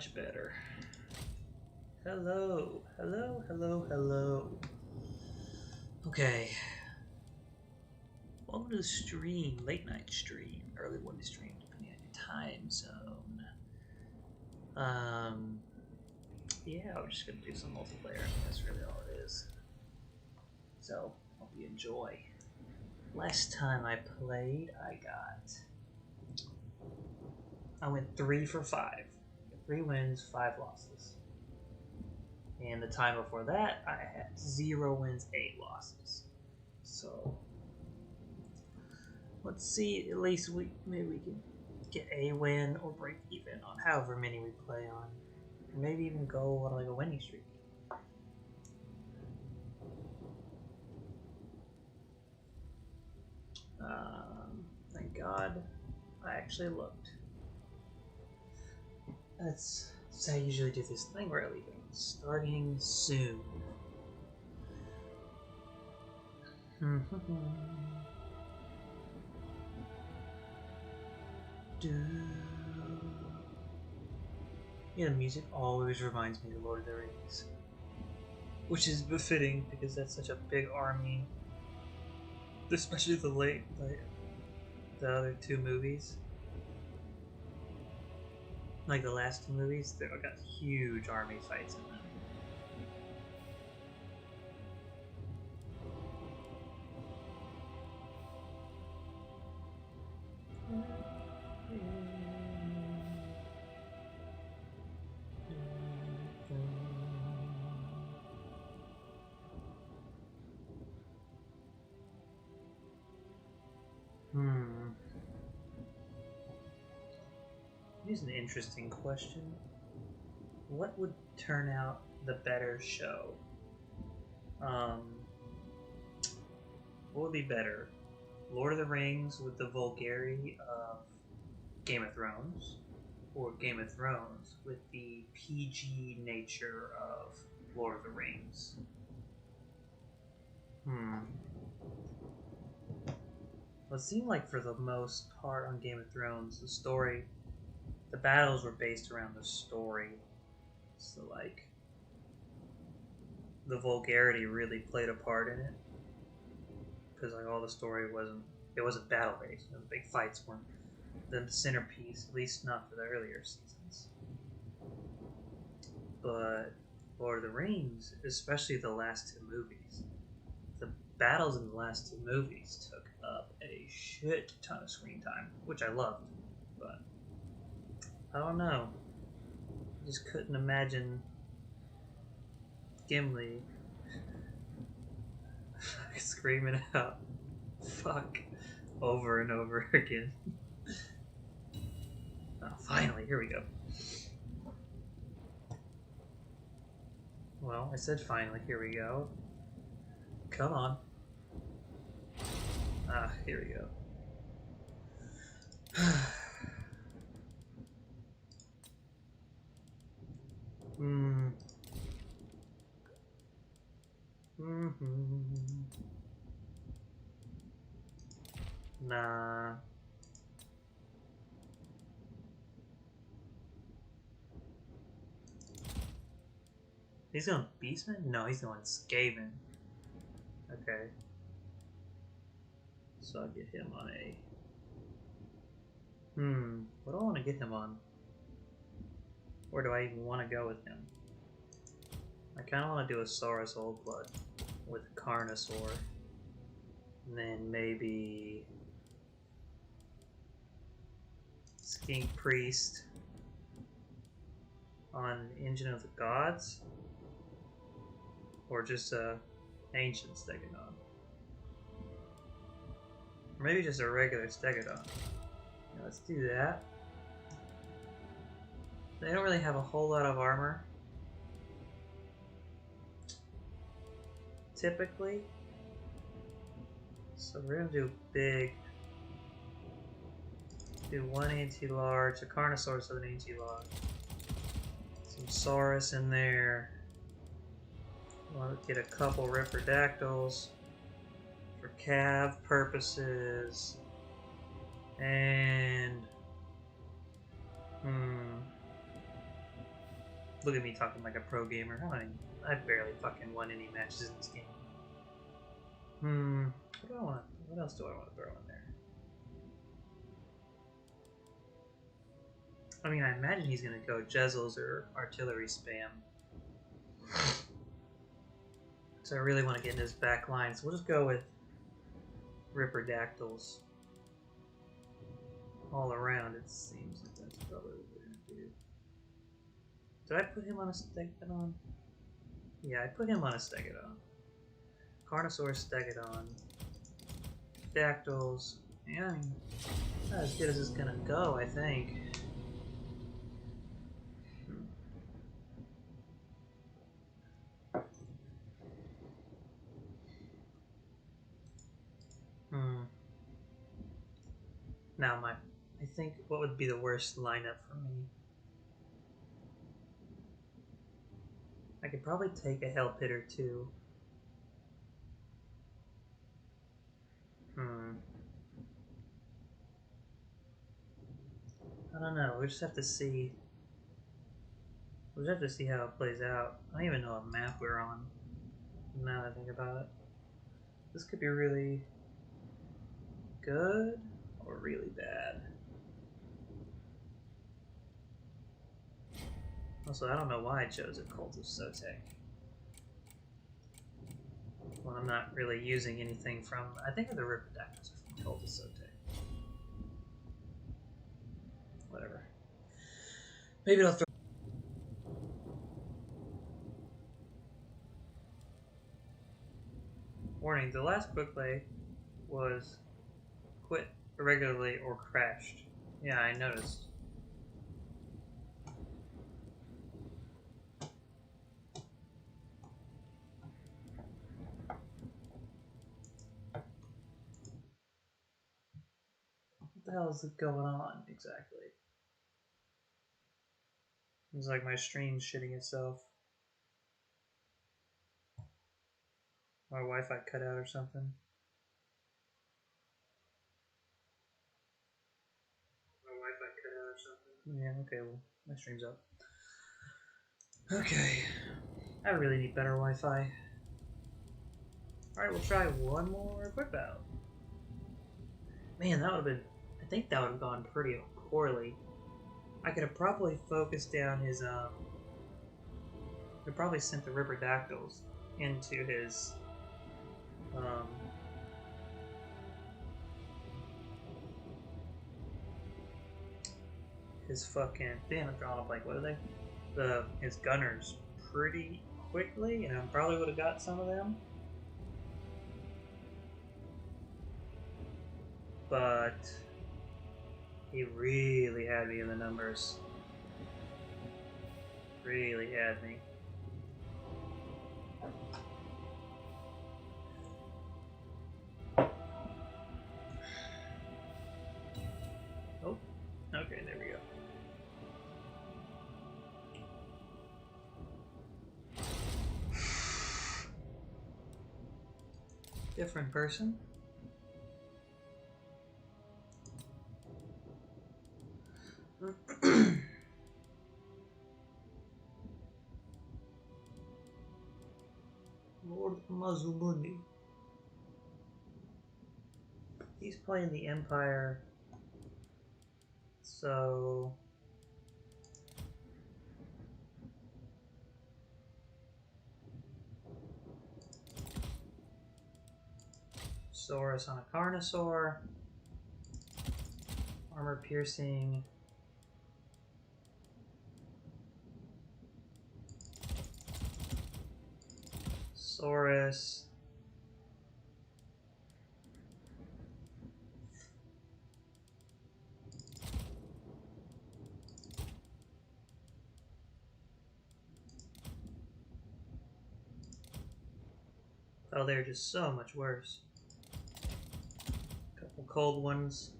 much better. Hello, hello, hello, hello. Okay. Welcome to the stream, late night stream, early morning stream, depending on your time zone. Yeah, we're just gonna do some multiplayer. That's really all it is. So, hope you enjoy. Last time I played, I went 3 for 5. 3 wins, 5 losses. And the time before that, I had 0 wins, 8 losses. So, let's see, at least maybe we can get a win or break even on however many we play on. Or maybe even go on like a winning streak. Thank God I actually looked. That's how I usually do this thing where I leave it. Starting soon. Yeah, the music always reminds me of Lord of the Rings. Which is befitting because that's such a big army. Especially the other 2 movies. Like the last 2 movies, they've got huge army fights in them. Here's an interesting question. What would turn out the better show? What would be better? Lord of the Rings with the vulgarity of Game of Thrones, or Game of Thrones with the PG nature of Lord of the Rings? Well, it seemed like for the most part on Game of Thrones, the battles were based around the story. So, like, the vulgarity really played a part in it. Because, like, all the story wasn't battle based. The big fights weren't the centerpiece, at least not for the earlier seasons. But Lord of the Rings, especially the last 2 movies, the battles in the last 2 movies took up a shit ton of screen time, which I loved. But I don't know. I just couldn't imagine Gimli screaming out "fuck" over and over again. Oh, finally, here we go. Well, I said finally, here we go. Come on. Ah, here we go. Nah. He's going Beastman? No, he's going Skaven. Okay. So I'll get him on a... What do I want to get him on? Where do I even want to go with him? I kind of want to do a Saurus Oldblood with Carnosaur. And then maybe... Skink Priest on Engine of the Gods? Or just a Ancient Stegodon? Or maybe just a regular Stegodon. Yeah, let's do that. They don't really have a whole lot of armor. Typically. So we're gonna do big. Do 1 anti-large, a Carnosaurus with an anti-large. Some Saurus in there. Want to get a couple Ripperdactyls for cav purposes. And Look at me talking like a pro gamer. I barely fucking won any matches in this game. What do I want? What else do I want to throw in there? I mean, I imagine he's gonna go Jezzles or artillery spam. So I really want to get in his back line, so we'll just go with Ripperdactyls all around. It seems like that's probably what we're gonna do. Did I put him on a Stegodon? Yeah, I put him on a Stegodon. Carnosaur, Stegodon, Dactyls. Yeah, I mean, not as good as it's gonna go, I think. Now I think what would be the worst lineup for me? I could probably take a Hellpitter too. I don't know. We just have to see. We'll just have to see how it plays out. I don't even know what map we're on. Now that I think about it, this could be really good or really bad. Also, I don't know why I chose a Cult of Sotek. Well, I'm not really using anything from. I think the Ripperdactyls are from Cult of Sotek. Whatever. Maybe I'll throw. Warning: the last quick play was quit irregularly or crashed. Yeah, I noticed. What the hell is going on exactly? It's like my stream's shitting itself. My Wi-Fi cut out or something. Yeah, okay, well, my stream's up. Okay. I really need better Wi-Fi. Alright, we'll try one more quick battle. Man, that would have been... I think that would have gone pretty poorly. I could have probably focused down his, I probably sent the Ripperdactyls into his, his fucking... Damn, I'm drawing up like, what are they? His gunners pretty quickly, and I probably would have got some of them. But he really had me in the numbers. Really had me. Oh, okay, there we go. Different person. Lord Mazumuni. He's playing the Empire, so Saurus on a Carnosaur, armor piercing. Saurus. Oh, they're just so much worse. Couple cold ones.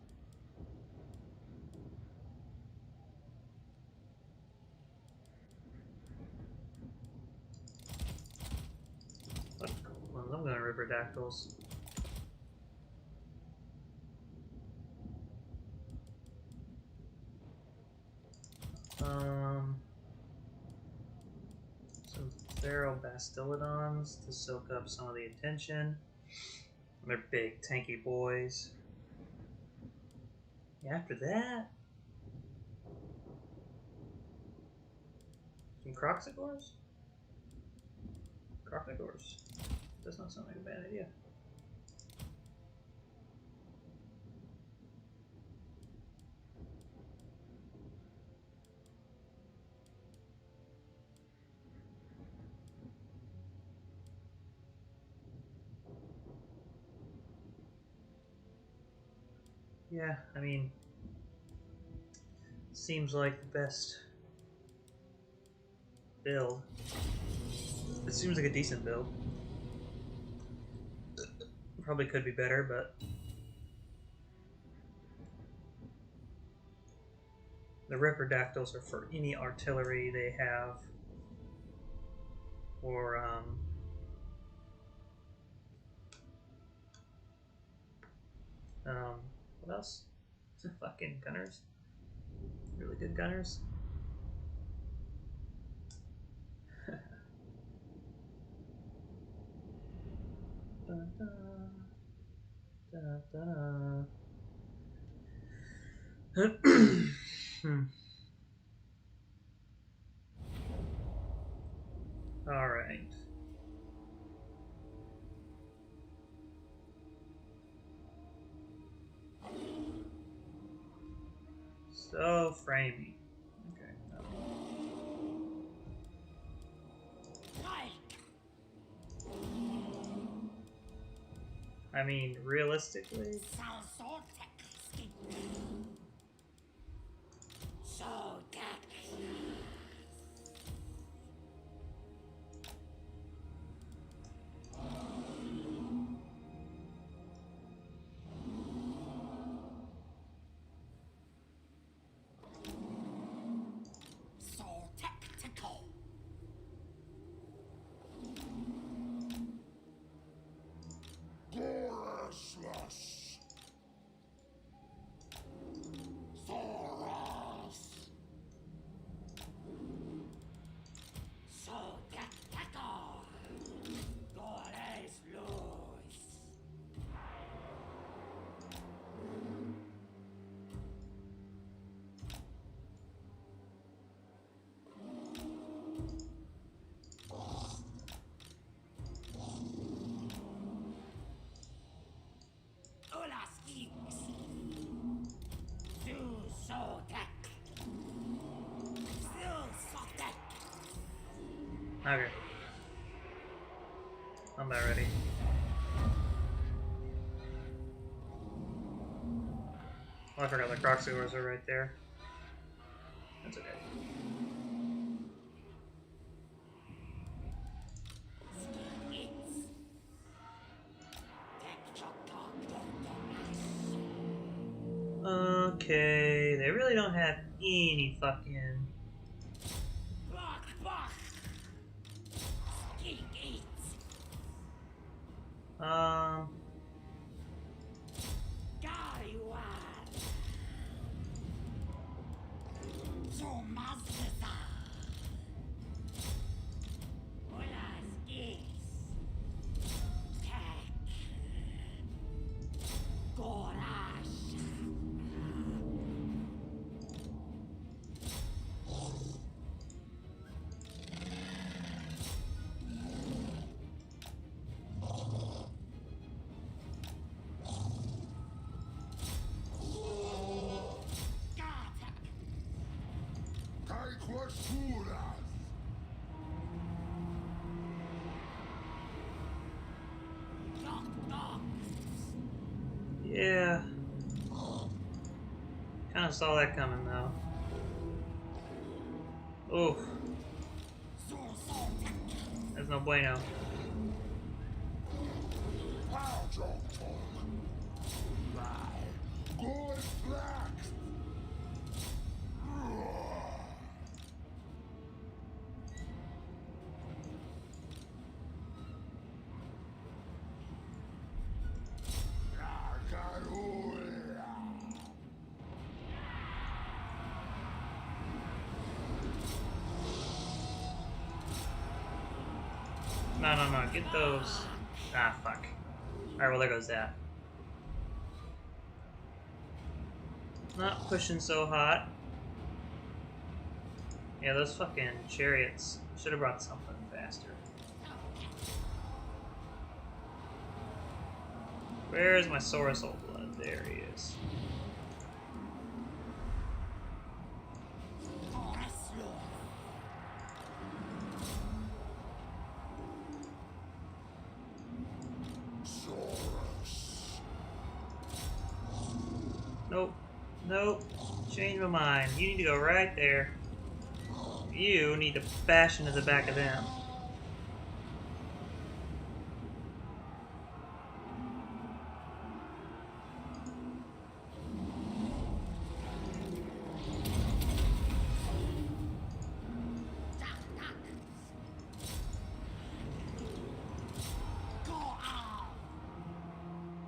What cold ones? I'm going Ripperdactyls. feral Bastillodons to soak up some of the attention. They're big, tanky boys. After that, some Croxigors? Croxigors. Does not sound like a bad idea. Yeah, I mean, seems like the best build. It seems like a decent build. Probably could be better, but the Ripperdactyls are for any artillery they have, or what else? Fucking gunners. Really good gunners. Da, da, da, da. All right. So framey. Okay. I mean, realistically. Okay. I'm about ready. Oh, I forgot the Croxigors are right there. That's okay. Okay, they really don't have any fucking... Yeah. Kind of saw that coming, though. Oof. That's no bueno. No, no, no. Get those. Ah, fuck. Alright, well, there goes that. Not pushing so hot. Yeah, those fucking chariots should have brought something faster. Where is my Sorosol blood? There he is. Nope. Nope. Change my mind. You need to go right there. You need to bash into the back of them.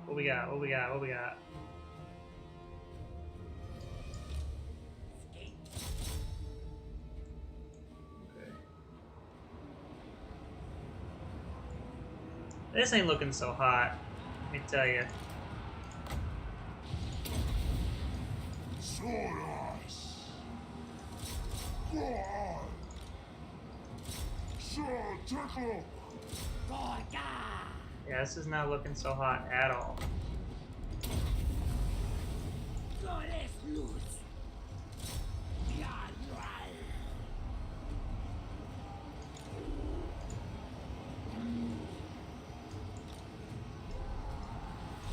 What we got? What we got? What we got? Okay. This ain't looking so hot. Let me tell you. Yeah, this is not looking so hot at all.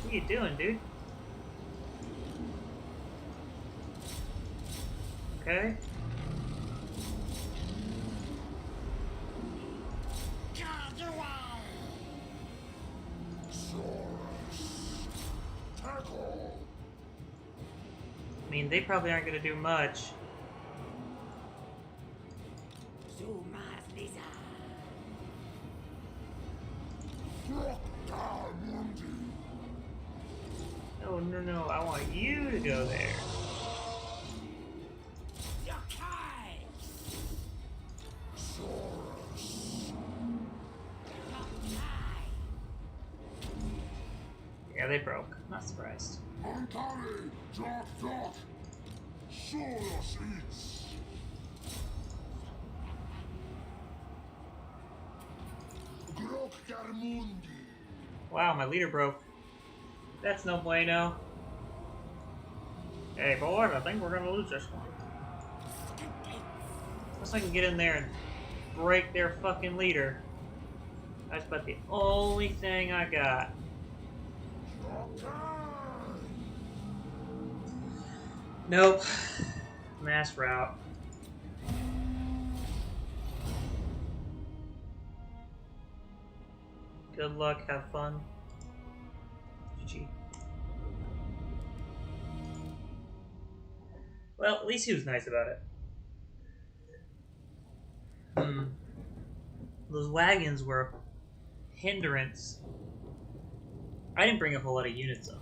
What are you doing, dude? Okay. I mean, they probably aren't going to do much. No, no, no. I want you to go there. Yeah, they broke. Not surprised. Wow, my leader broke. That's no bueno. Hey, boys, I think we're gonna lose this one. Unless I can get in there and break their fucking leader. That's about the only thing I got. Nope. Mass route. Good luck, have fun. GG. Well, at least he was nice about it. Those wagons were a hindrance. I didn't bring a whole lot of units up.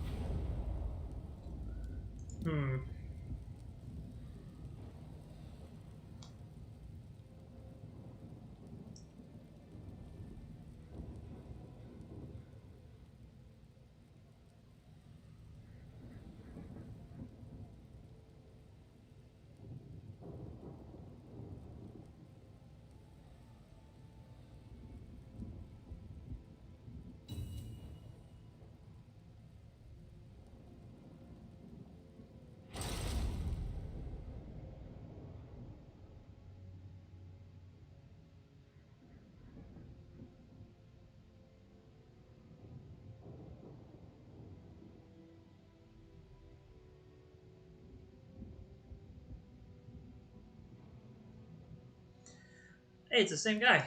Hey, it's the same guy.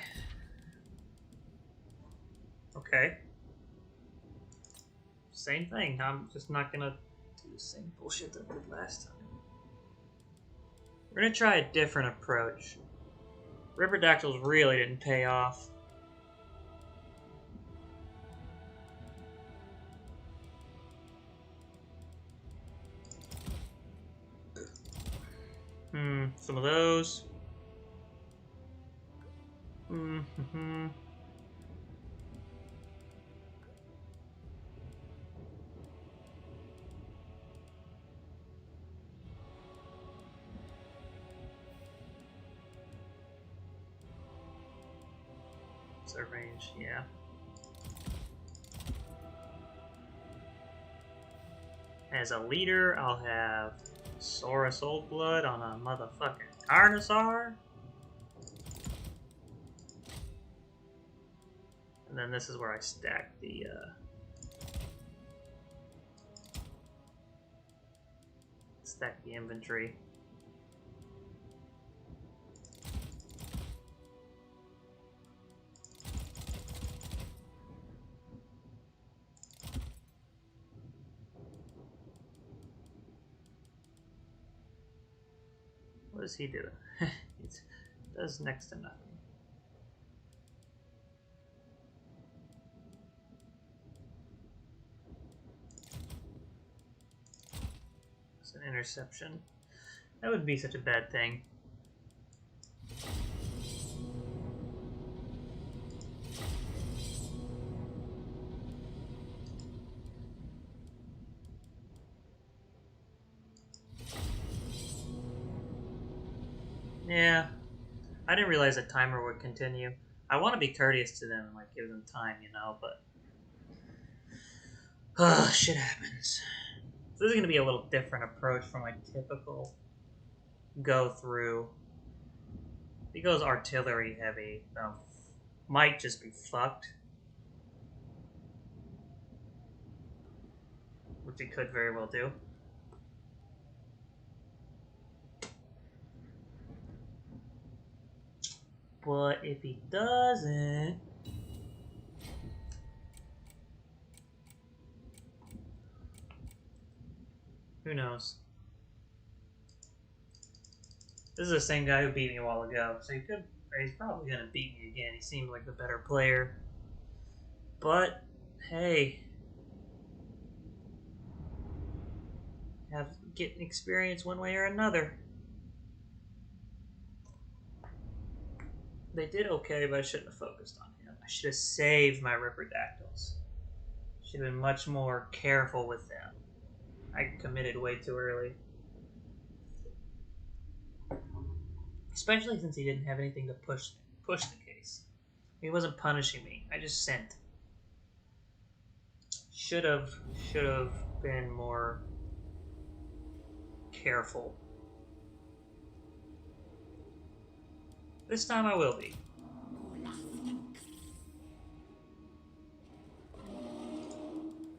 Okay. Same thing. I'm just not gonna do the same bullshit that I did last time. We're gonna try a different approach. Riperdactyls really didn't pay off. Some of those. What's their range? Yeah. As a leader, I'll have Saurus Oldblood on a motherfucking Carnosaur. And then this is where I stack the inventory. What does he do? It does next to nothing. It's an interception. That wouldn't be such a bad thing. Yeah, I didn't realize the timer would continue. I want to be courteous to them and like give them time, you know, but shit happens. So this is gonna be a little different approach from my typical go through. He goes artillery heavy. Might just be fucked, which he could very well do. But if he doesn't, who knows? This is the same guy who beat me a while ago, so he's probably gonna beat me again. He seemed like the better player. But hey, getting experience one way or another. They did okay, but I shouldn't have focused on him. I should have saved my Ripperdactyls. Should have been much more careful with them. I committed way too early. Especially since he didn't have anything to push the case. He wasn't punishing me. I just sent. Should have been more careful. This time I will be.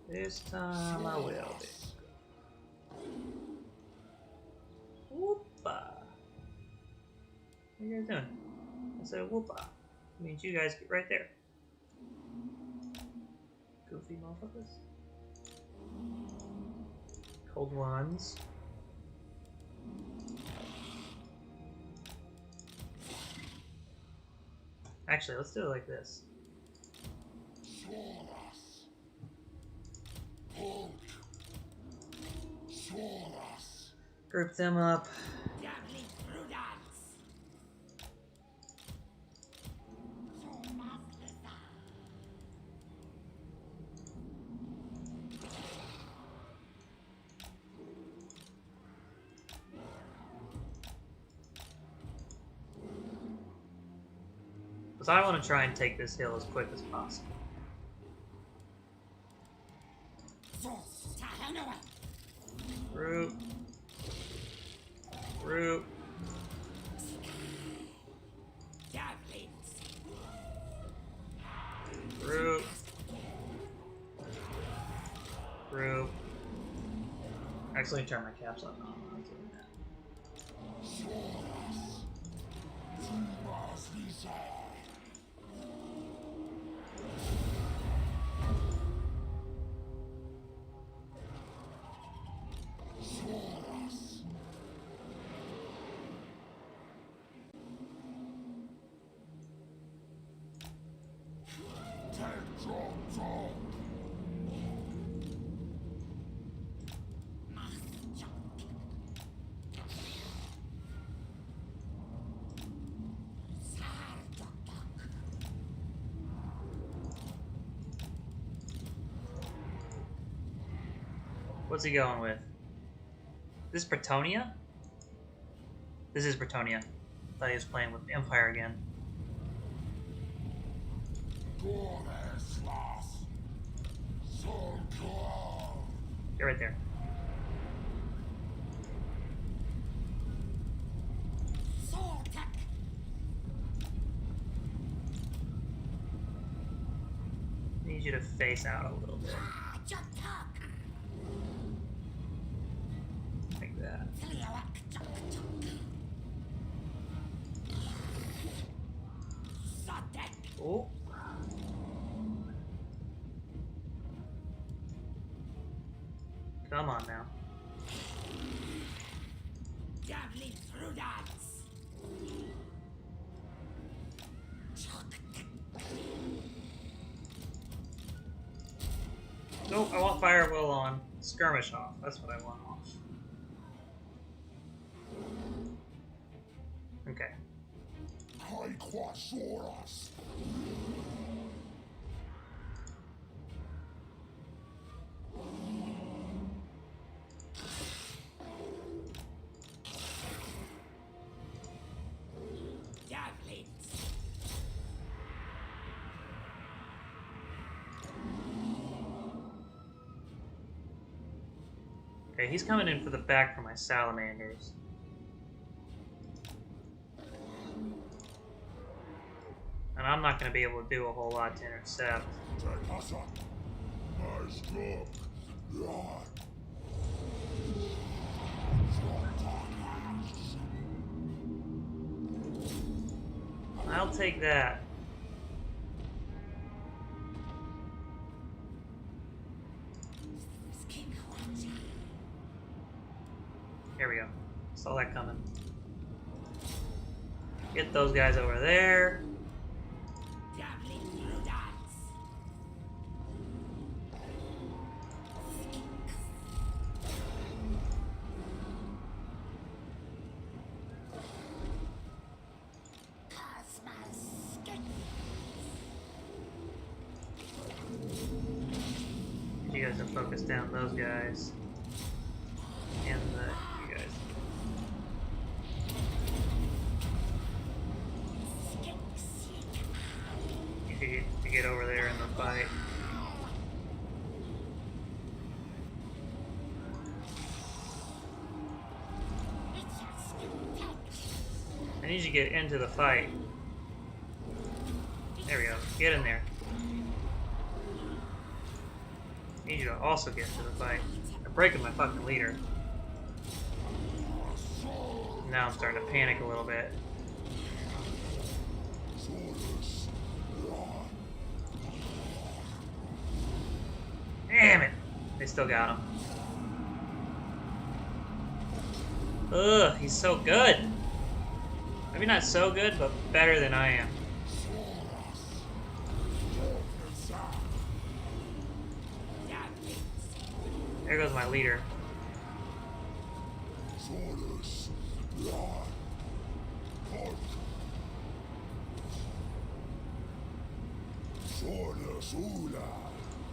This time I will be. Whoopa. What are you guys doing? I said whoopa. It means you guys get right there. Goofy motherfuckers. Cold ones. Actually, let's do it like this. Group them up. Because I want to try and take this hill as quick as possible. Group. Group. Group. Group. Actually, turn my caps on. No, I'm not doing that. What's he going with? This is Bretonnia? This is Bretonnia. Thought he was playing with Empire again. Get right there. Need you to face out a little bit. Like that. Oh. Come on now. Nope, I want Fire Will on. Skirmish off. That's what I want off. Okay. Okay, he's coming in for the back for my salamanders. And I'm not going to be able to do a whole lot to intercept. I'll take that. Here we go. Saw that coming. Get those guys over there. You guys to focus down those guys. And you guys. You need to get over there in the fight. I need you to get into the fight. There we go. Get in there. I need you to also get into the fight. I'm breaking my fucking leader. Now I'm starting to panic a little bit. Damn it! They still got him. Ugh, he's so good. Maybe not so good, but better than I am. There goes my leader.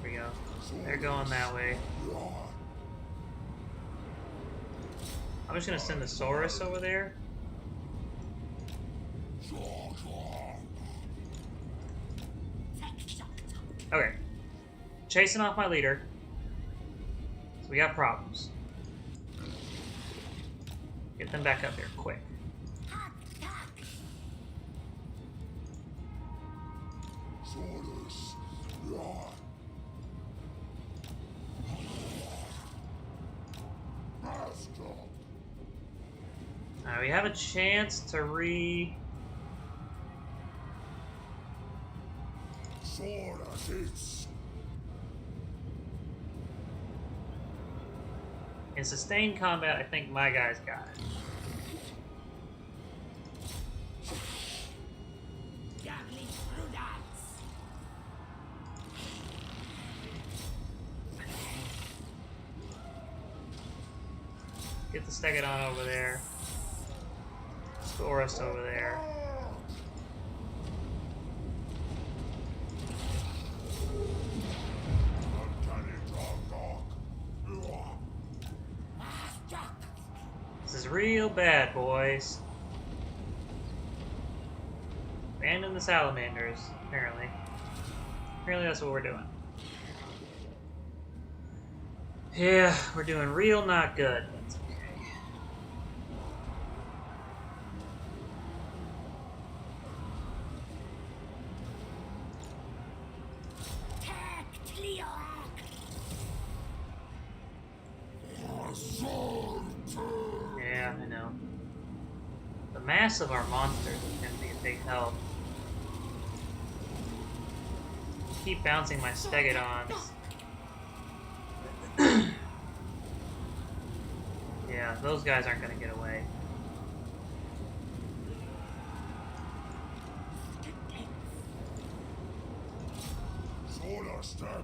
Here we go. They're going that way. I'm just gonna send the Saurus over there. Okay. Chasing off my leader. So we got problems. Get them back up here, quick. We have a chance to in sustained combat, I think my guys got it. Get the Stegodon over there. Saurus over there. This is real bad, boys. Abandon the salamanders, apparently. Apparently that's what we're doing. Yeah, we're doing real not good. That's okay. Yeah, I know. The mass of our monsters is going to be a big help. Keep bouncing my Stegodons. Yeah, those guys aren't going to get away. Solar step.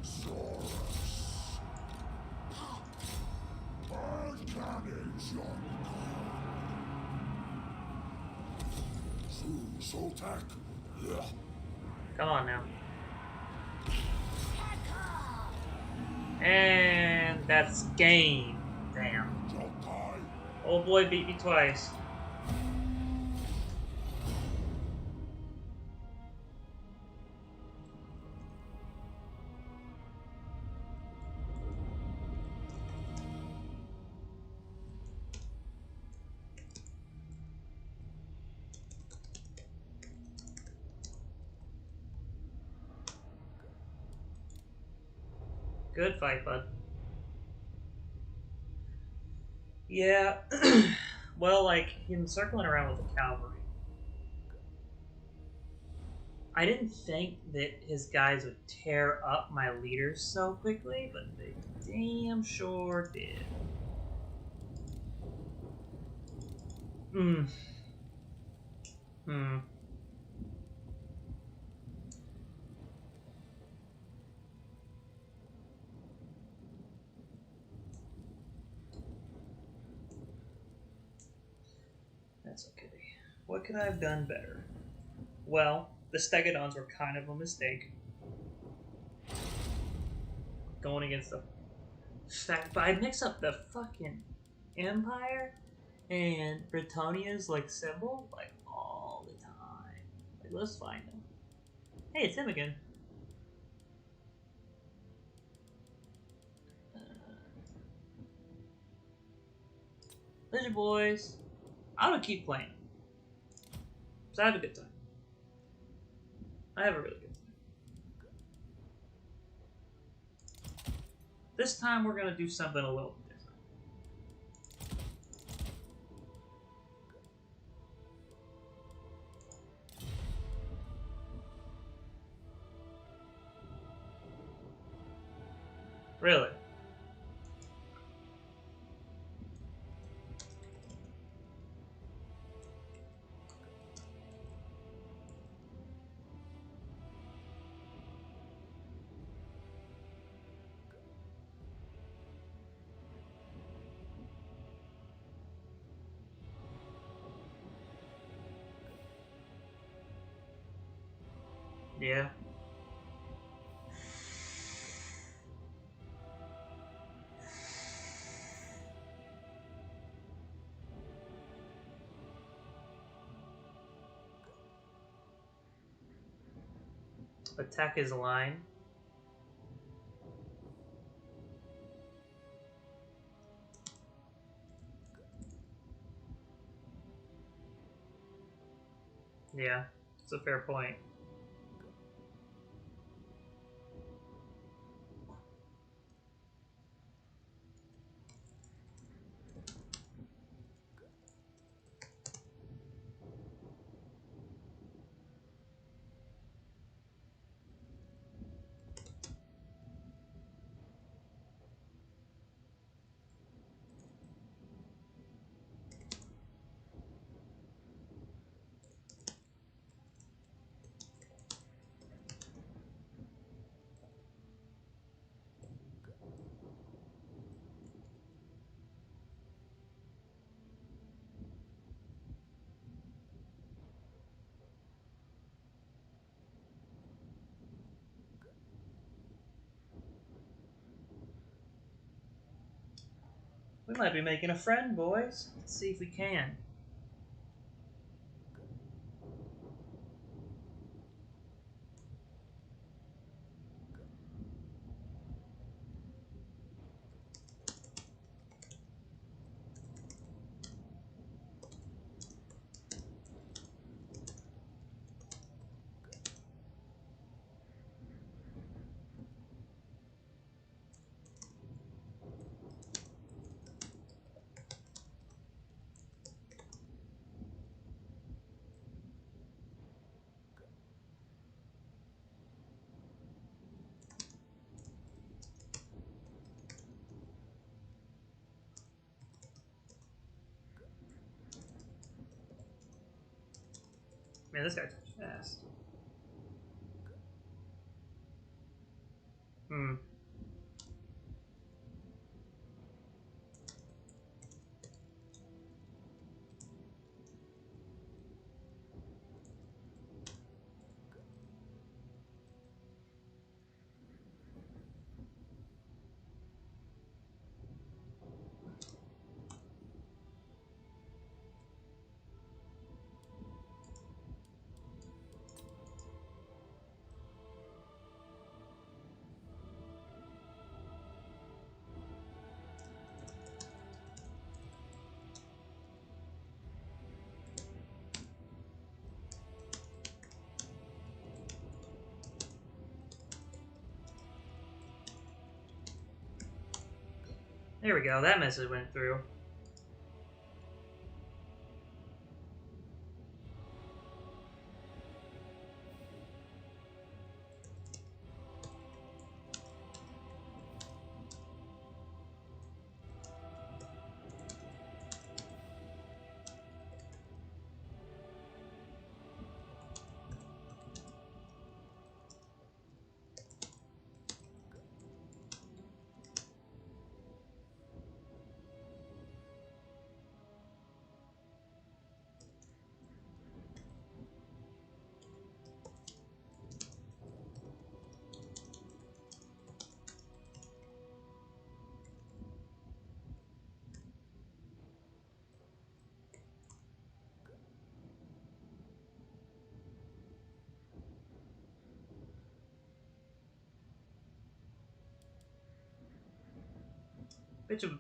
Saurus. Bird cannons, young. Soltak. Come on now. And that's game. Damn. Old boy beat me twice. Good fight, bud. Yeah. Well, like, him circling around with the cavalry. I didn't think that his guys would tear up my leaders so quickly, but they damn sure did. Hmm. Hmm. That's okay. What could I have done better? Well, the Stegodons were kind of a mistake. Going against the fact, but I mix up the fucking Empire and Britonia's like symbol like all the time. Like, let's find him. Hey, it's him again. Lizard boys. I would keep playing. So I have a good time. I have a really good time. This time we're gonna do something a little different. Really. Yeah. Attack his line. Yeah, it's a fair point. We might be making a friend, boys. Let's see if we can. Man, this guy touched fast. Hmm. There we go. That message went through.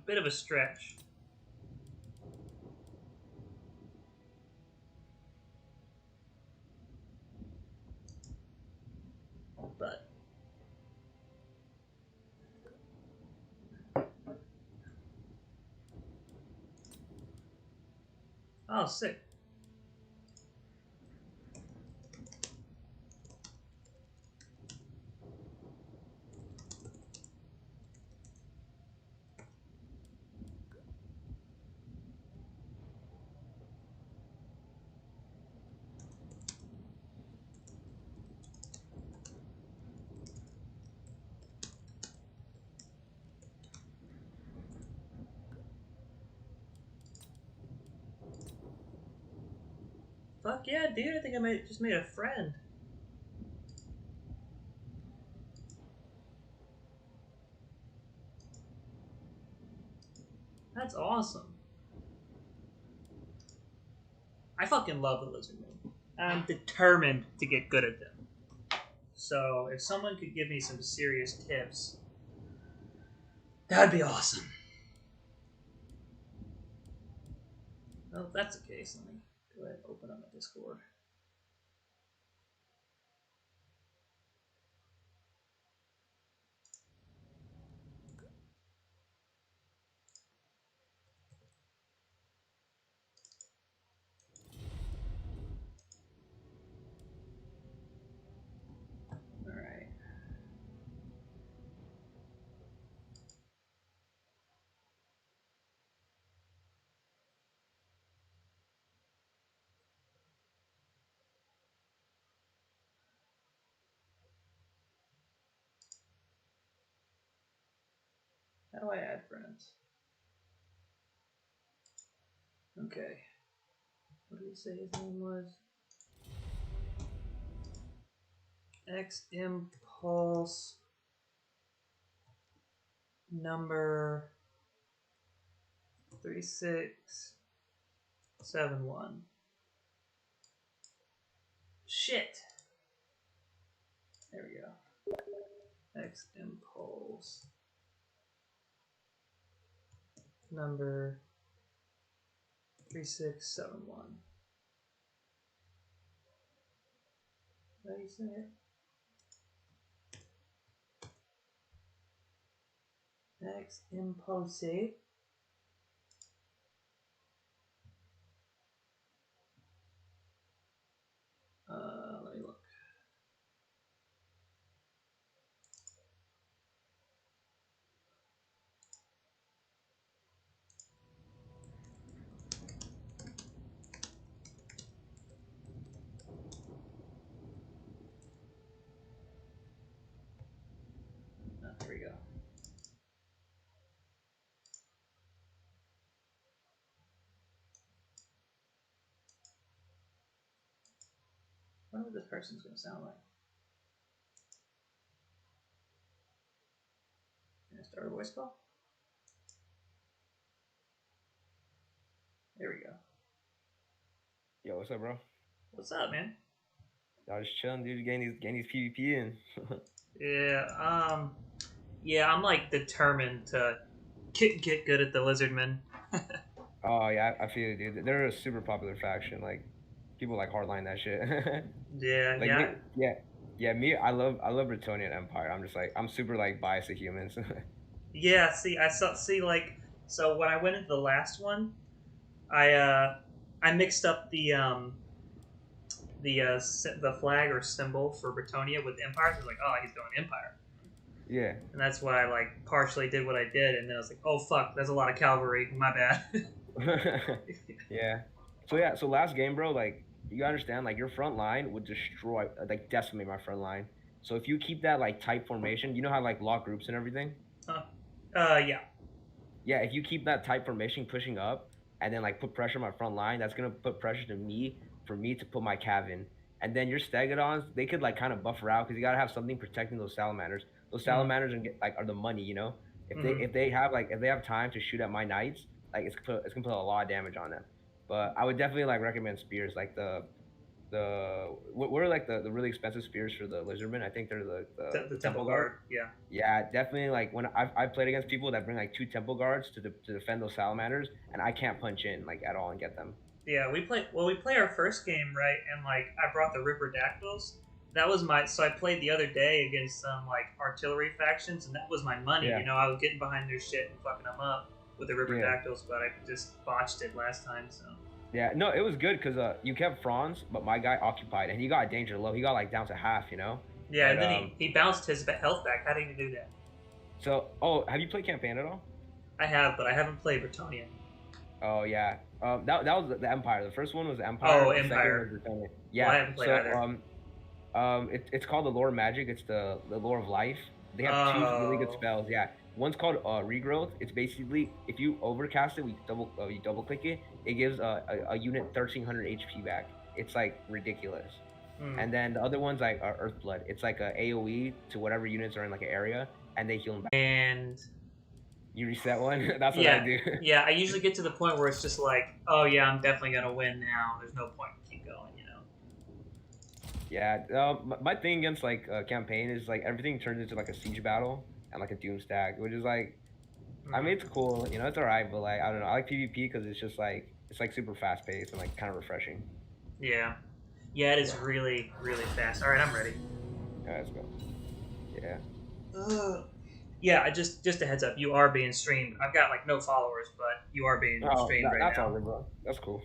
Bit of a stretch. But oh, sick. Fuck yeah, dude! I think I just made a friend. That's awesome. I fucking love the Lizardmen. I'm determined to get good at them. So if someone could give me some serious tips, that'd be awesome. Well, if that's the case, let me go ahead and open up my Discord. Alright. How do I add friends? Okay. What did he say his name was? X Impulse number 3671. Shit. There we go. X Impulse number 3671. How do you say it? X Impulse. Let me look. wonder what this person's gonna sound like. Can I start a voice call? There we go. Yo, what's up, bro? What's up, man? I was chilling, dude. Getting these PvP in. Yeah, I'm like determined to get good at the Lizardmen. Oh yeah, I feel it, dude. They're a super popular faction. Like people like hardline that shit. Yeah, Like yeah, me, yeah. Me, I love Bretonian Empire. I'm just like I'm super like biased to humans. yeah. See, like, so when I went into the last one, I mixed up the flag or symbol for Bretonia with Empire. So I was like, oh, he's going Empire, Yeah. and that's why I like partially did what I did, and then I was like, oh fuck, that's a lot of cavalry. My bad. Yeah. So last game, bro, like you gotta understand, like your front line would destroy, like decimate my front line. So if you keep that like tight formation, you know how like lock groups and everything. Yeah. Yeah, if you keep that tight formation pushing up, and then like put pressure on my front line, that's gonna put pressure to me for me to put my cav in. And then your stegodons, they could like kind of buffer out because you gotta have something protecting those salamanders. Those Mm-hmm. salamanders are the money, you know. Mm-hmm. If they have time to shoot at my knights, like it's gonna put a lot of damage on them. But I would definitely like recommend spears, like what are like the really expensive spears for the lizardmen? I think they're The the Temple temple Guard. guard. Yeah. Yeah, definitely. Like when I've played against people that bring like two temple guards to defend those salamanders, and I can't punch in like at all and get them. Yeah, we play our first game, right, and like I brought the Ripperdactyls. That was so I played the other day against some like artillery factions, and that was my money. Yeah. You know, I was getting behind their shit and fucking them up with the Yeah. Ripperdactyls, but I just botched it last time. So Yeah, no, it was good because you kept Franz, but my guy occupied, and he got danger low. He got like down to half, you know. yeah, But, and then he bounced his health back. How did he do that? So, oh, have you played campaign at all? I have, but I haven't played Bretonia. Oh yeah. That was the Empire. The first one was the Empire. Oh, the second Empire. was Britannia. Yeah. Well, I haven't played either. It's called the Lore of Magic. It's the Lore of Life. They have two really good Oh. spells. Yeah. One's called Regrowth. It's basically if you overcast it, you double click it, it gives a unit 1300 HP back. It's like ridiculous. Hmm. And then the other one's like Earthblood. It's like a AOE to whatever units are in like an area, and they heal them back. And You reset one. That's what yeah, I do. yeah, I usually get to the point where it's just like, oh yeah, I'm definitely gonna win now. There's no point to keep going, you know. Yeah, my thing against like campaign is like everything turns into like a siege battle and like a doom stack, which is like, I mean it's cool, you know, it's alright, but like I don't know, I like PvP because it's just like it's like super fast paced and like kind of refreshing. Yeah, yeah, it is really fast. All right, I'm ready. Yeah, let's go. Yeah. Yeah, just a heads up, you are being streamed. I've got like no followers, but you are being Oh, streamed right that's now. all good, bro. That's cool.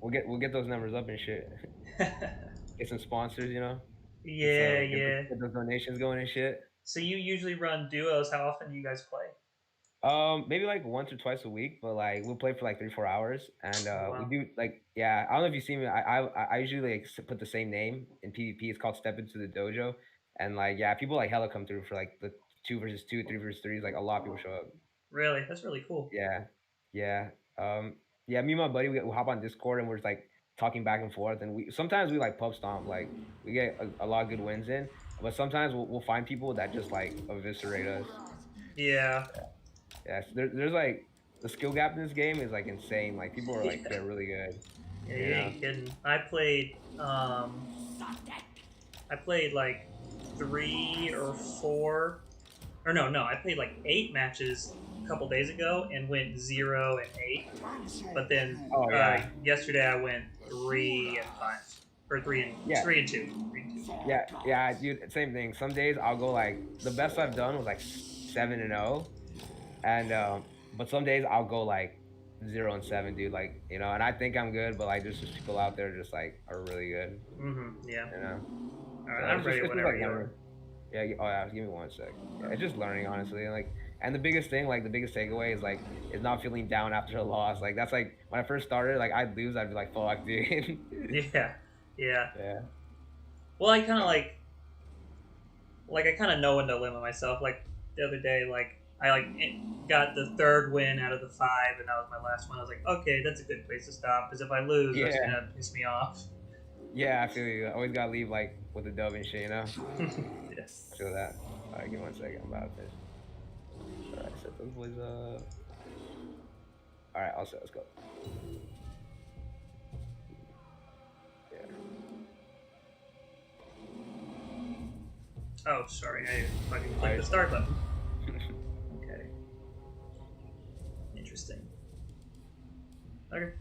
We'll get those numbers up and shit. Get some sponsors, you know. Yeah, Get yeah. Get those donations going and shit. So you usually run duos. How often do you guys play? Maybe like once or twice a week, but like we'll play for like 3-4 hours, and Wow. we do like yeah. I don't know if you see me. I usually like put the same name in PvP. It's called Step Into the Dojo, and like yeah, people like hella come through for like the 2 versus 2, 3 versus 3s. Like a lot of people show up. Really? That's really cool. Yeah, yeah, yeah. Me and my buddy we'll hop on Discord and we're just like talking back and forth, and we sometimes we like pub stomp. Like we get a lot of good wins in, but sometimes we'll find people that just like eviscerate us. Yeah. Yes, there's like the skill gap in this game is like insane. Like people are like they're really good. Yeah, you ain't kidding. I played like 3 or 4, or no, I played like 8 matches a couple days ago and went 0 and 8. But then Oh, yeah. yesterday I went 3 and 5, or 3 and Yeah. 3 and 2. 3 and 2. Yeah, dude. Same thing. Some days I'll go like the best I've done was like 7-0, and but some days I'll go like 0-7, dude. Like you know, and I think I'm good, but like there's just people out there just like are really good. Yeah. You know. All right, So I'm it's ready just whenever like you learning. are. Yeah. Oh yeah. Give me one sec. Yeah, it's just learning, honestly. And the biggest thing, like the biggest takeaway is like is not feeling down after a loss. Like that's like when I first started, like I'd lose, I'd be like, fuck, dude. Yeah. Yeah. Well, I kind of like I kind of know when to limit myself. Like the other day, like I got the 3rd win out of the 5, and that was my last one. I was like, okay, that's a good place to stop because if I lose, that's Yeah. gonna piss me off. Yeah, I feel you. I always gotta leave like with a dub and shit, you know. Yes. I feel that. Alright, give me 1 second. I'm about to finish. Alright, set those boys up. Alright, also let's go. Yeah. Oh, sorry. I fucking clicked the start button. Okay. Interesting. Okay.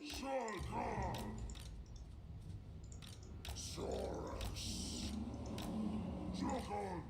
Shulker! Saurus! Shulker!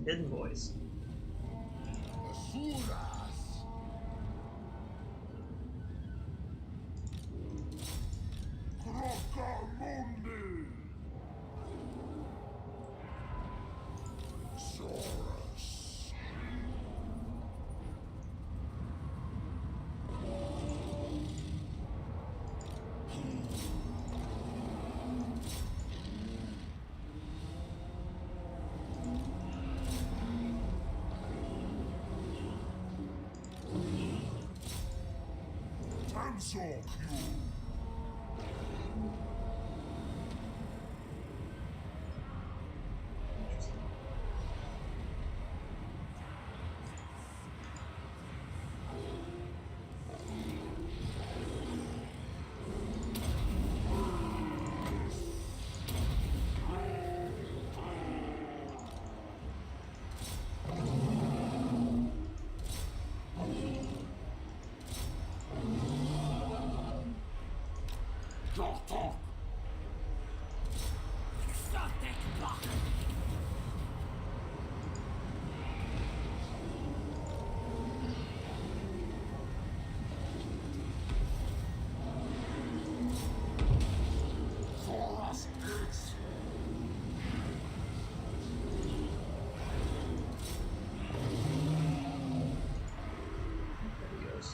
Hidden voice. Asuras! Crocamundi! Saurus! Tamsok you! Doctor! Saurus is! There he goes.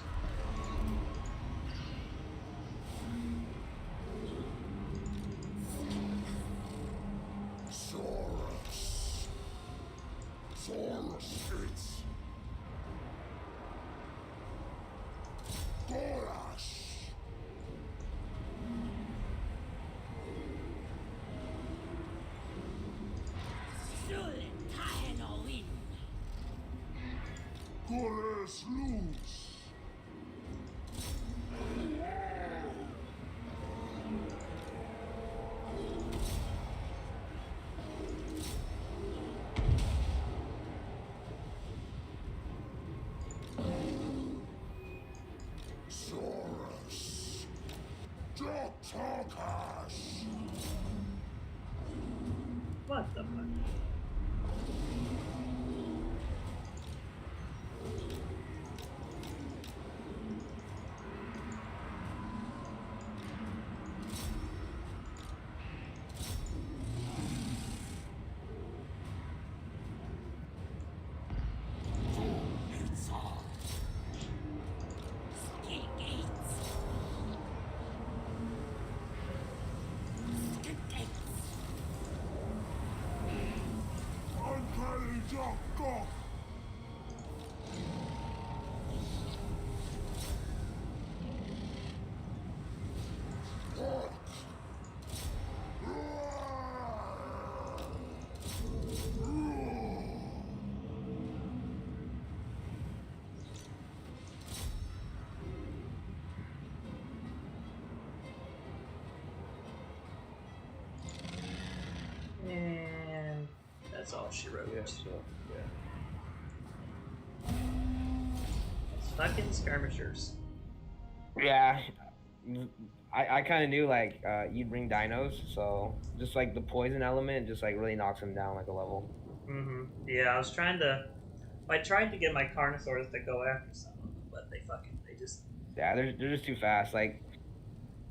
Saurus! Saurus is! Gorash! Gores luz! Saurus! Jotokash! What the fuck? Uncanny Jock! And that's all she wrote. Yeah, so yeah. It's fucking skirmishers. Yeah. I kind of knew like you'd bring dinos, so just like the poison element just like really knocks him down like a level. Yeah, I was trying to. I tried to get my Carnosaurs to go after some of them, but they Yeah, they're just too fast. Like,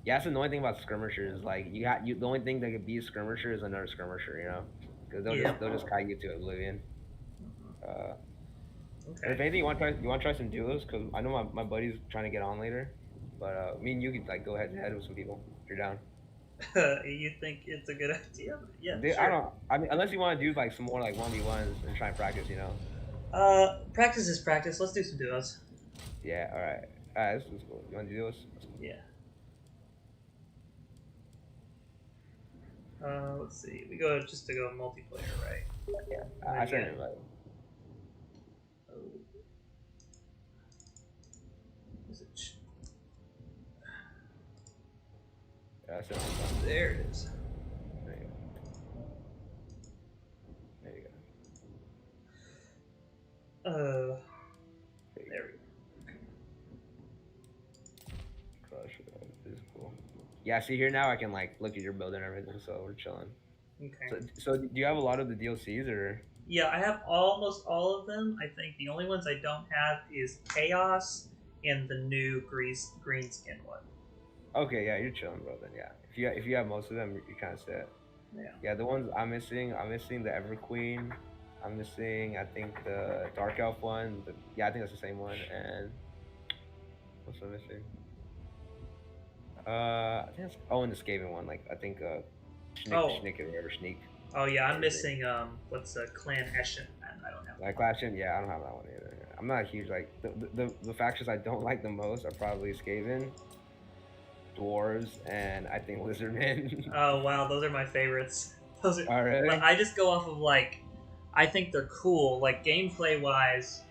yeah, that's the annoying thing about skirmishers. Like, the only thing that could beat a skirmisher is another skirmisher, you know, because Yeah. they'll just kite you to oblivion. Uh, but if Okay. anything, you want to try some duos? Cause I know my buddy's trying to get on later, but me and you could like go head to head with some people if you're down. You think it's a good idea? Yeah, I sure. don't. I mean, unless you want to do like some more like 1v1s and try and practice, you know. Practice is practice. Let's do some duos. Yeah. All right. All right. This is cool. You want to do this? Yeah. Let's see. We go just to go multiplayer, right? Yeah. And I then sent you an invite. oh, is it? Yeah, I sent an invite. There it is. There you go. There you go. There you There we go. go. Crush. This is cool. Yeah. See here now, I can like look at your build and everything, so we're chilling. Okay. So do you have a lot of the DLCs or? Yeah, I have almost all of them. I think the only ones I don't have is Chaos and the new green skin one. Okay, yeah, you're chilling, bro. Then yeah, if you have most of them, you're kind of set. Yeah. Yeah, the ones I'm missing the Ever Queen. I'm missing, I think the Dark Elf one. Yeah, I think that's the same one. And what's I missing? I think it's, oh, and the Skaven one. Like I think Oh. Schnick or whatever Sneak. Oh yeah, I'm Everything. missing what's Clan Eshin? I don't have. Like Clapton, yeah, I don't have that one either. I'm not a huge like the factions I don't like the most are probably Skaven, Dwarves, and I think Lizardmen. Oh wow, those are my favorites. Those are. Oh, really? Like, I just go off of like, I think they're cool. Like gameplay wise,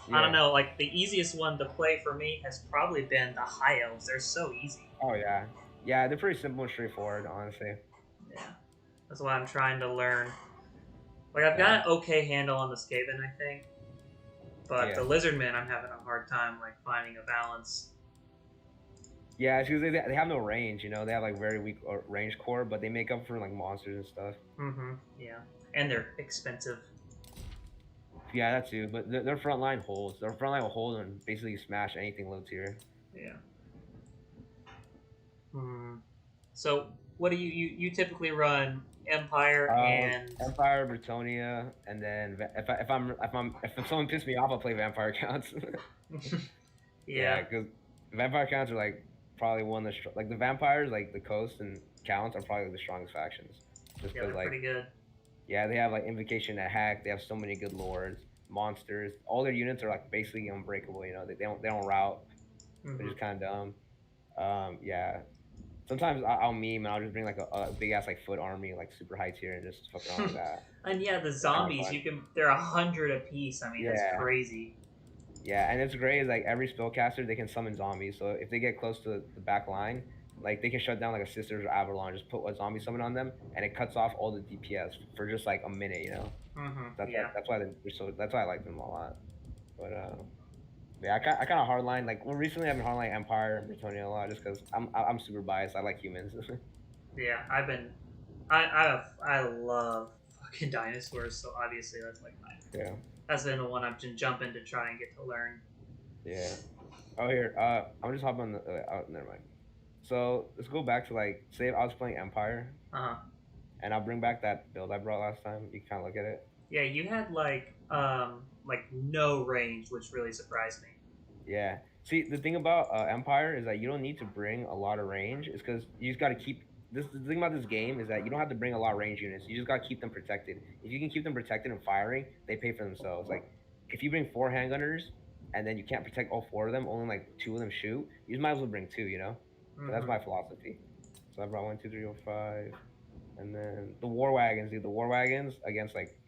I don't Yeah. know. Like the easiest one to play for me has probably been the High Elves. They're so easy. Oh yeah, yeah, they're pretty simple and straightforward, honestly. Yeah, that's why I'm trying to learn. Like I've got an okay handle on the Skaven, I think, but Yeah. the Lizardmen, I'm having a hard time like finding a balance. Yeah, it's because they have no range, you know. They have like very weak range core, but they make up for like monsters and stuff. Mm-hmm. Yeah, and they're expensive. Yeah, that too. But their front line holds. Their front line will hold and basically smash anything low tier. Yeah. Hmm. So, what do you typically run? Empire and Empire, Bretonia, and then if someone pisses me off, I'll play Vampire Counts. yeah, because Vampire Counts are like probably one of the like the vampires, like the Coast and Counts are probably the strongest factions. Just yeah, because they're like pretty good. yeah, they have like Invocation at Hack. They have so many good lords, monsters. All their units are like basically unbreakable. You know, they don't route, which Mhm. is kind of dumb. Yeah. Sometimes I'll meme and I'll just bring like a big ass like foot army, like super high tier, and just fuck around with that. And yeah, the Kinda zombies fun. you can. They're 100 apiece. I mean, that's Yeah. crazy. Yeah, and it's great. Is like every spellcaster they can summon zombies. So if they get close to the back line, like they can shut down like a Sisters or Avalon, just put a zombie summon on them, and it cuts off all the DPS for just like a minute. You know. Mm-hmm. That's that's why they're so. That's why I like them a lot. But yeah, I kind of hardline like well recently I've been hardline Empire and Bretonia a lot just because I'm super biased. I like humans. Yeah, I've been. I love fucking dinosaurs. So obviously that's like my. Yeah. That's been the one I've been jumping to try and get to learn. Yeah. Oh here, I'm just hopping on the. Never mind. So let's go back to like say I was playing Empire, Uh huh. and I'll bring back that build I brought last time. You can kind of look at it. Yeah, you had like no range, which really surprised me. Yeah. See, the thing about Empire is that you don't need to bring a lot of range. It's because you just got to keep. The thing about this game is that you don't have to bring a lot of range units. You just got to keep them protected. If you can keep them protected and firing, they pay for themselves. Like, if you bring 4 handgunners and then you can't protect all 4 of them, only like 2 of them shoot, you just might as well bring 2, you know? So that's Mhm. my philosophy. So I brought 1, 2, 3, 4, 5. And then the War Wagons, dude. The War Wagons against like,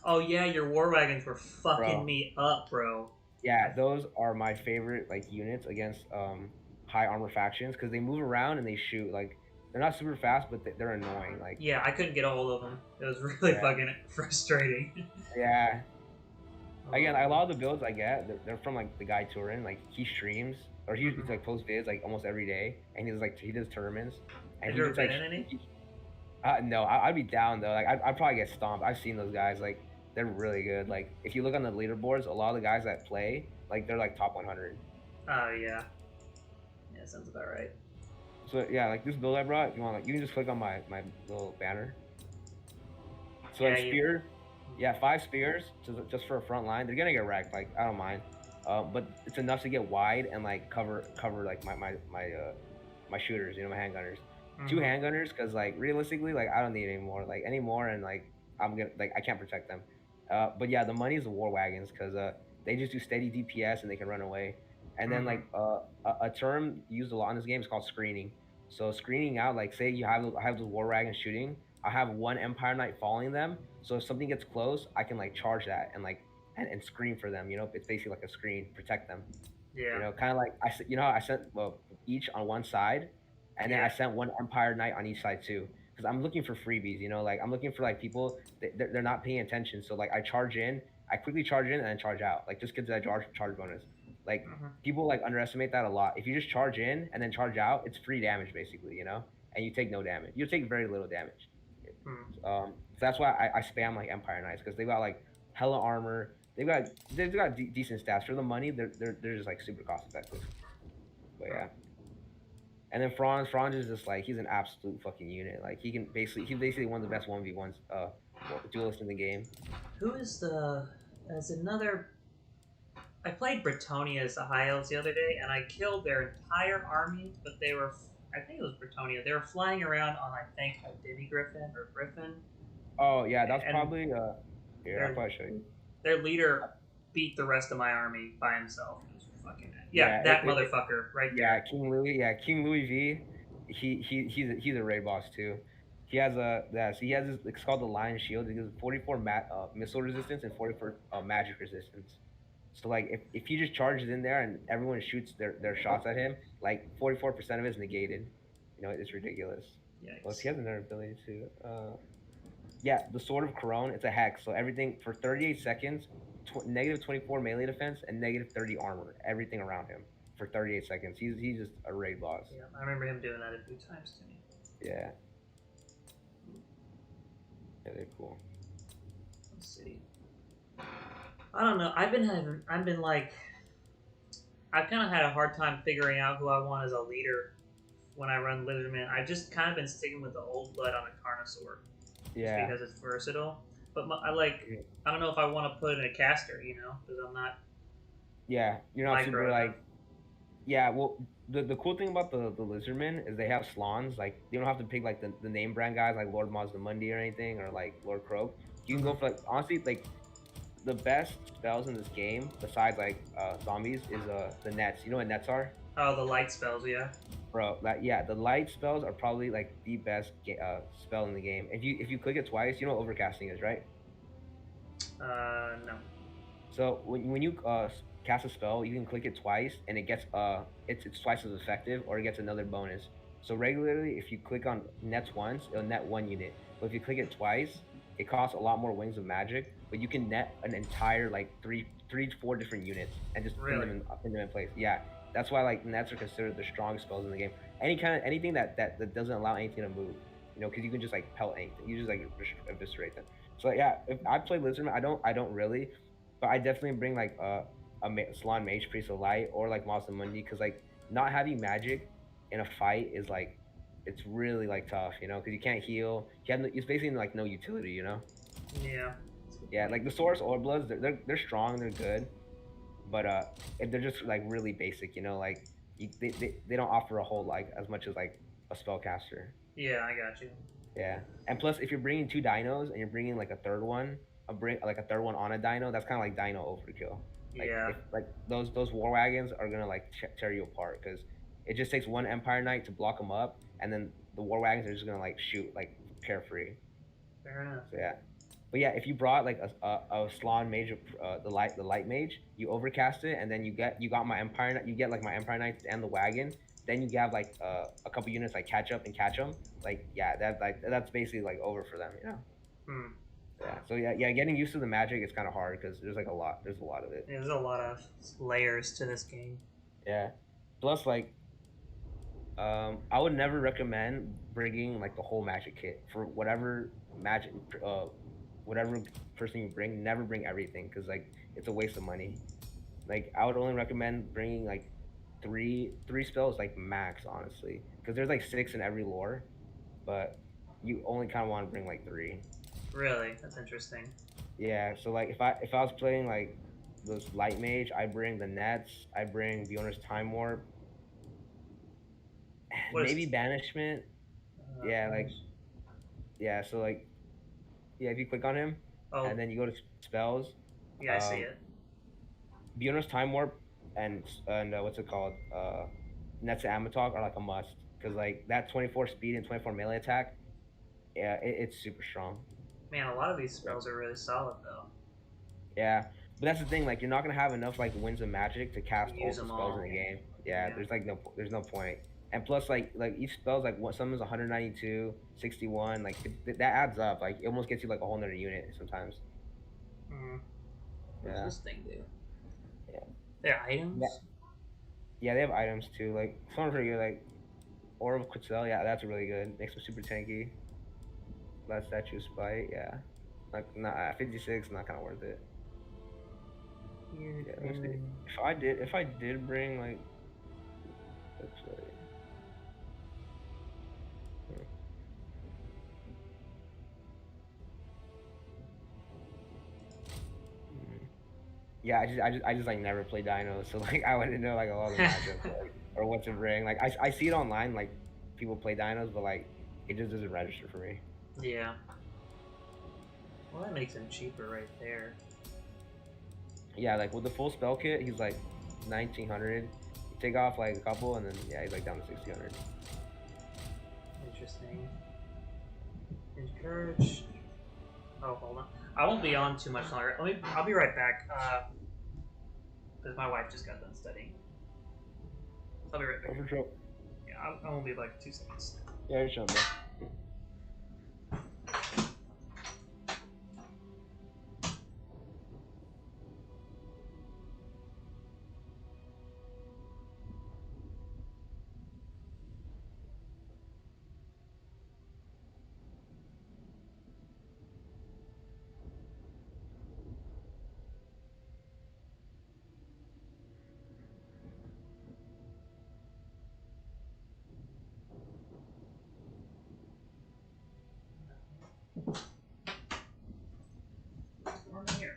Oh yeah, your war wagons were fucking Bro. me up, bro. yeah, those are my favorite like units against high armor factions because they move around and they shoot. Like they're not super fast, but they're annoying. Like Yeah, I couldn't get a hold of them. It was really Yeah. fucking frustrating. yeah, again, a lot of the builds I get, they're from like the guy Turin. Like he streams or he's like posts vids like almost every day, and he does tournaments. And Have he you ever gets, like, been in any? No, I'd be down though. Like I'd probably get stomped. I've seen those guys. Like they're really good. Like if you look on the leaderboards, a lot of the guys that play, like they're like top 100. Oh yeah. Yeah, sounds about right. So yeah, like this build I brought, if you want, like you can just click on my little banner. So Yeah, like you. spear, yeah, 5 spears just for a front line. They're gonna get wrecked. Like I don't mind, but it's enough to get wide and like cover like my shooters. You know, my handgunners. Two Mhm. handgunners, because like realistically, like I don't need any more, and like I'm gonna like I can't protect them. But yeah, the money is the war wagons because they just do steady DPS and they can run away. And then Mhm. like a term used a lot in this game is called screening. So screening out, like say you have the war wagon shooting, I have one Empire Knight following them. So if something gets close, I can like charge that and like and screen for them. You know, it's basically like a screen, protect them. You Yeah. know, kind of like you know, I sent each on one side, and then I Yeah. sent one Empire Knight on each side too. Because I'm looking for freebies. You know, like I'm looking for like people they're not paying attention. So like I charge in, I quickly charge in and then charge out. Like just because that charge bonus. Like Mhm. people like underestimate that a lot. If you just charge in and then charge out, it's free damage basically. You know, and you take no damage. You take very little damage. Mhm. So that's why I spam like Empire Knights because they got like hella armor. They've got decent stats for the money. They're just like super cost effective. But Mhm. yeah, and then Franz is just like he's an absolute fucking unit. Like he's basically one of the best 1v1s duelists in the game. Who is the? There's another. I played Bretonia as the High Elves the other day, and I killed their entire army. But they were. I think it was Bretonia. They were flying around on, I think, a Demi Griffin or Griffin, Oh yeah, that's and probably here I'll their probably show you. their leader beat the rest of my army by himself. It was fucking yeah, Yeah, that motherfucker right yeah, there. King Louis V. He's a raid boss too. He has a yeah, so he has this, it's called the Lion Shield. It gives 44 missile resistance and 44 magic resistance. So like if he just charges in there and everyone shoots their shots at him, like 44% of it is negated. You know, it's ridiculous. Well, Yikes. he has another ability too. Yeah, the Sword of Corone. It's a hex. So everything for 38 seconds, negative 24 melee defense and negative 30 armor. Everything around him for 38 seconds. He's just a raid boss. Yeah, I remember him doing that a few times to me. Yeah, yeah, they're cool. Let's see. I don't know. I've been like, I've kind of had a hard time figuring out who I want as a leader when I run Lizardman. I've just kind of been sticking with the old blood on a Carnosaur, just Yeah, because it's versatile. But I like, I don't know if I want to put in a caster, because I'm not yeah. You're not super micro enough. like yeah. Well, the cool thing about the Lizardmen is they have slons. Like you don't have to pick like the name brand guys like Lord Mazdamundi or anything or like Lord Croak. You can go for like honestly like the best spells in this game, besides like zombies, is the nets. You know what nets are, Oh, the light spells, yeah. bro? Like yeah, the light spells are probably like the best spell in the game. If you click it twice, you know what overcasting is, right? No. So when you cast a spell, you can click it twice, and it gets it's twice as effective, or it gets another bonus. So regularly, if you click on nets once, it'll net 1 unit. But if you click it twice, it costs a lot more wings of magic. But you can net an entire like three to four different units and just Really? pin them in place. Yeah, that's why like nets are considered the strongest spells in the game. Anything that doesn't allow anything to move, you know, because you can just like pelt anything. You just like eviscerate them. So yeah, if I play Lizardman, I don't really, but I definitely bring like Salon Mage Priest of Light or like Mazda Mundi because like not having magic in a fight is like it's really like tough, you know, because you can't heal. It's basically like no utility, you know. Yeah. That's a good Yeah, point. like the Source Orbloods, they're strong, they're good, but they're just like really basic, you know. Like they don't offer a whole like as much as like a spellcaster. Yeah, I got you. Yeah, and plus if you're bringing two dinos and you're bringing like a third one, a third one on a dino, that's kind of like dino overkill. Like Yeah. if like those war wagons are gonna like tear you apart because it just takes one Empire Knight to block them up, and then the war wagons are just gonna like shoot like carefree. Fair enough. So yeah, but yeah, if you brought like a Slan mage, the light mage, you overcast it, and then you got my Empire Knight, you get like my Empire Knights and the wagon. Then you have like a couple units like catch up and catch them. Like yeah, that's basically like over for them, you know. Hmm. Yeah. So yeah, getting used to the magic is kind of hard because there's like a lot. There's a lot of it. Yeah, there's a lot of layers to this game. Yeah. Plus like I would never recommend bringing like the whole magic kit for whatever magic whatever person you bring. Never bring everything because like it's a waste of money. Like I would only recommend bringing like three spells like max, honestly, because there's like 6 in every lore, but you only kind of want to bring like 3. Really, that's interesting. Yeah, so like if I was playing like this light mage, I bring the nets, I bring Bjorn's time warp, What maybe is? banishment. Yeah, like yeah, so like yeah, if you click on him Oh, and then you go to spells, yeah, I see um, it. Bjorn's time warp and what's it called? Nets and Amatok are like a must because like that 24 speed and 24 melee attack, yeah, it's super strong. Man, a lot of these Yeah. spells are really solid though. Yeah, but that's the thing. Like, you're not gonna have enough like winds of magic to cast You all use the them spells in all. the game. Yeah, Yeah. there's no point. And plus, like each spell's like what some is 192, 61. Like that adds up. Like it almost gets you like a whole nother unit sometimes. Mm-hmm. What does Yeah, this thing do? yeah, Their yeah. items? Yeah, they have items too. Like some are pretty good. Like Aura of Quetzal. Yeah, that's really good. Makes them super tanky. Last statue spite. Yeah, like not 56. Not kind of worth it. Here Yeah, let me see. can... If I did bring like, let's say, hmm, hmm. Yeah, I just like never play Dino, so like I wouldn't know like a lot of the matchups like, or what to bring. Like I see it online, like people play Dinos, but like it just doesn't register for me. Yeah. Well, that makes him cheaper right there. Yeah, like with the full spell kit, he's like 1900. You take off like a couple, and then yeah, he's like down to 1600. Interesting. Encourage. Oh, hold on. I won't be on too much longer. I'll be right back. Because my wife just got done studying. I'll be right Oh, back. for sure. Yeah, I won't be like 2 seconds. Yeah, you're chilling, bro. Where am I here?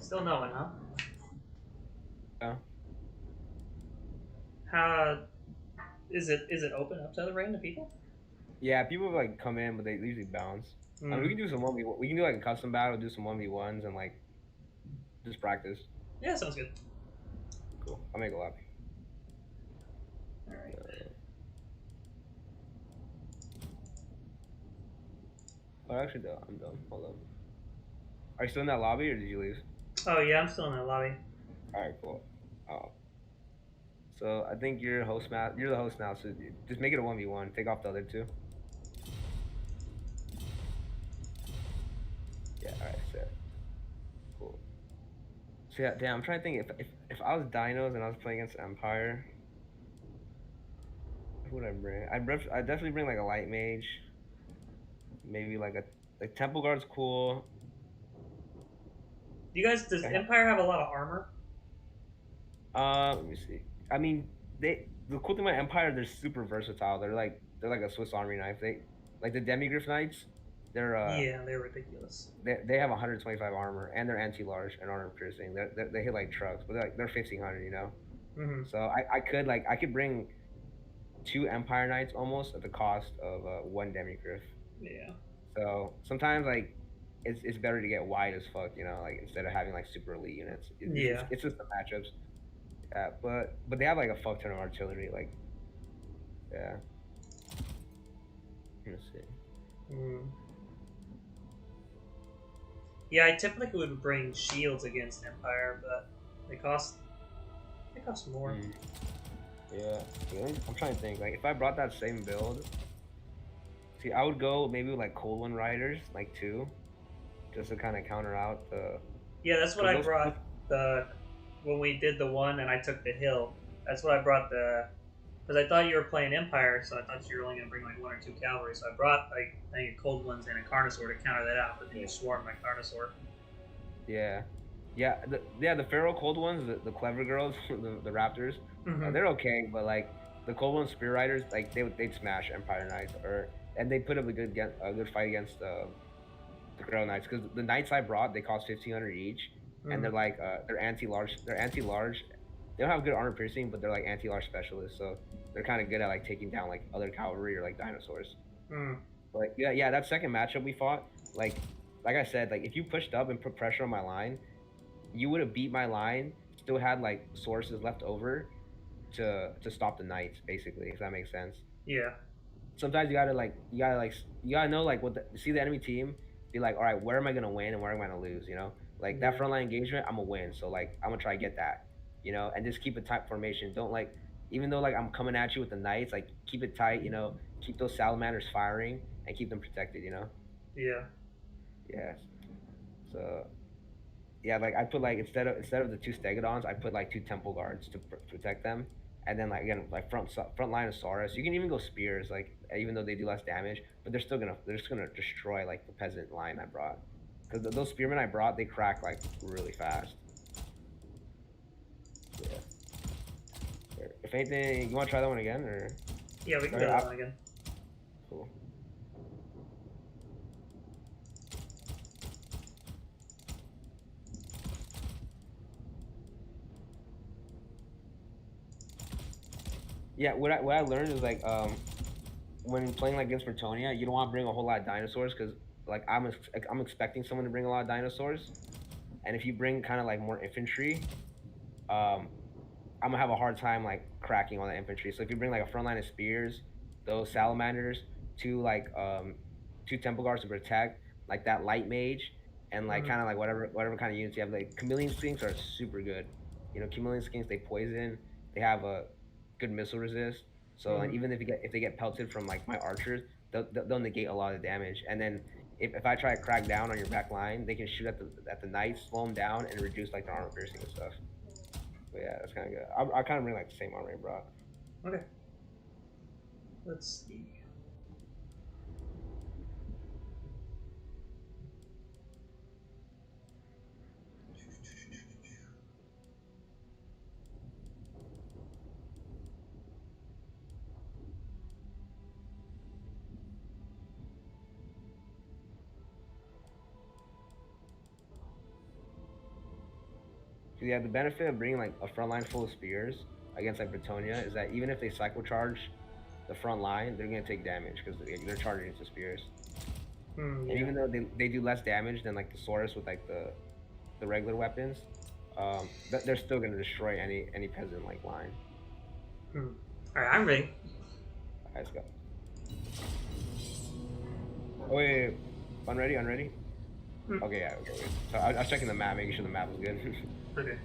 Still no one, huh? Yeah. How is it? Is it open up to other random people? Yeah, people like come in, but they usually bounce. I mean, we can do some 1v. We can do like a custom battle, do some 1v1s, and like just practice. Yeah, sounds good. Cool. I'll make a lobby. All right. Oh, actually, no, I'm done. Hold on. Are you still in that lobby, or did you leave? Oh yeah, I'm still in that lobby. All right, cool. Oh. So I think you're host now. You're the host now, so just make it a 1v1. Take off the other two. Yeah. All right. Set. Cool. So yeah, damn. I'm trying to think if I was Dinos and I was playing against Empire, who would I bring? I'd definitely bring like a light mage. Maybe like Temple Guard's cool. Does Empire have a lot of armor? Let me see. I mean, the cool thing about Empire, they're super versatile. They're like a Swiss Army knife. They like the Demigryph Knights. They're Yeah, they're ridiculous. they have 125 armor and they're anti-large and armor piercing. They hit like trucks, but they're 1500. You know. Mm-hmm. So I could bring 2 Empire Knights almost at the cost of 1 Demigryph. Yeah. So sometimes like it's better to get wide as fuck, you know, like instead of having like super elite units. Yeah. It's just the matchups. Yeah, but they have like a fuck ton of artillery, like yeah. Let's see. Mm. Yeah, I typically would bring shields against Empire, but they cost more. Mm. Yeah, I'm trying to think. Like if I brought that same build, see, I would go maybe with like Cold One Riders, like 2, just to kind of counter out the. Yeah, that's what I brought when we did the one and I took the hill. That's what I brought because I thought you were playing Empire, so I thought you were only gonna bring like 1 or 2 cavalry. So I brought like I think a Cold Ones and a Carnosaur to counter that out, but then you swarmed my Carnosaur. Yeah, Yeah, the feral cold ones, the clever girls, the raptors, Hmm. they're okay, but like the cold ones, spear riders, like they'd smash Empire Knights, or and they put up a good fight against the Grail Knights, because the knights I brought, they cost 1,500 each, and Mm. they're anti-large, They don't have good armor piercing, but they're like anti-large specialists, so they're kind of good at like taking down like other cavalry or like dinosaurs. Mm. But yeah, that second matchup we fought, like I said, like if you pushed up and put pressure on my line, you would have beat my line, still had like sources left over to stop the knights, basically, if that makes sense. Yeah. Sometimes you gotta know like see the enemy team, be like, all right, where am I gonna win and where am I gonna lose? You know, like that Yeah. frontline engagement, I'm gonna win. So like I'm gonna try to get that, you know, and just keep a tight formation. Don't like even though like I'm coming at you with the knights, like keep it tight, you know, keep those salamanders firing and keep them protected, you know. Yeah. Yeah. So yeah, like I put like instead of the two stegodons, I put like two temple guards to protect them, and then like again like front line of Saurus. You can even go spears, like even though they do less damage, but they're just gonna destroy like the peasant line I brought, because those spearmen I brought, they crack like really fast. Yeah. If anything, you want to try that one again or? Yeah, we can Okay, go that one again. cool. Yeah, what I learned is like when playing like against Bretonia, you don't want to bring a whole lot of dinosaurs, because like I'm expecting someone to bring a lot of dinosaurs, and if you bring kind of like more infantry, um, I'm gonna have a hard time like cracking on the infantry. So if you bring like a front line of spears, those salamanders, two like two temple guards to protect, like that light mage, and like Mm. kind of like whatever kind of units you have, like chameleon skinks are super good. You know, chameleon skinks, they poison, they have a good missile resist. So like, Mm. even if they get pelted from like my archers, they'll negate a lot of damage. And then if I try to crack down on your back line, they can shoot at the knights, slow them down, and reduce like their armor piercing and stuff. But yeah, that's kind of good. I kind of bring like the same armor, bro. Okay. Let's see. So yeah, the benefit of bringing like a front line full of spears against like Bretonia is that even if they cycle charge the front line, they're gonna take damage because they're charging into spears. Mm, And yeah. even though they do less damage than like the Saurus with like the regular weapons, they're still gonna destroy any peasant like line. Mm. All right, I'm ready. Alright, let's go. Oh wait. Unready? Mm. Okay, yeah. Okay. So I was checking the map, making sure the map was good. Okay.